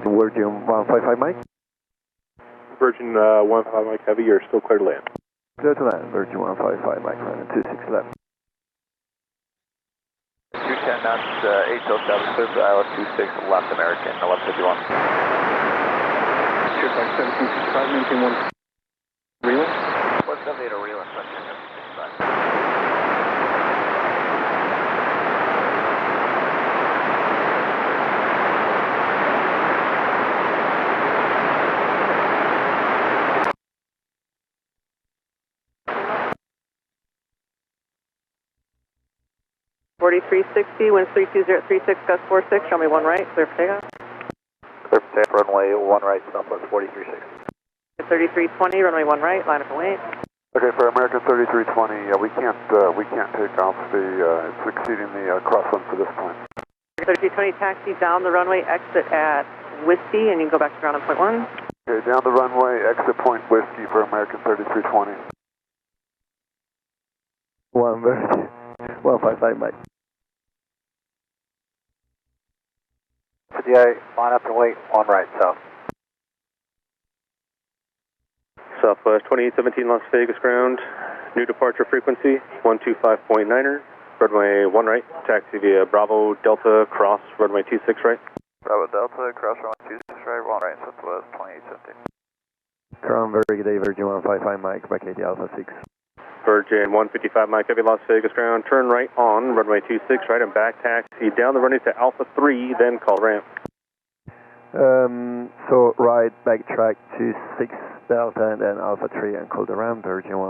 Virgin 155 Mike. Virgin 155 Mike Heavy, you're still clear to land. Clear to land, Virgin 155 Mike, running 26 left. 210 knots, 8 till 7, clear for ILS 26, left American, 1151. Check back 1765, maintain 1. Reeling? 178 reeling, 1765. 4360, winds 320 at 36, gust 46, show me 1 right, clear for takeoff. Clear for takeoff, runway 1 right, southwest 4360. 3320, runway 1 right, line up and wait. Okay, for American 3320, we can't take off it's exceeding the crosswind for this point. 3320, taxi down the runway, exit at Whiskey, and you can go back to ground on point 1. Okay, down the runway, exit point Whiskey for American 3320. 1 Virgin 155 Mike. GVDIA, line up and wait, 1 right, south. Southwest 2817 Las Vegas ground, new departure frequency 125.9er, runway 1 right, taxi via Bravo Delta cross runway 26 right. Bravo Delta, cross runway 26 right, 1 right, southwest 2817. Crown Virgin Virgin 155 Mike, back 80 Alpha 6. Virgin 155 Mike Heavy Las Vegas ground, turn right on runway 26 right and back taxi down the runway to Alpha 3, then call ramp. So right, backtrack to 6 Delta and then Alpha 3 and call the ramp, Virgin 1.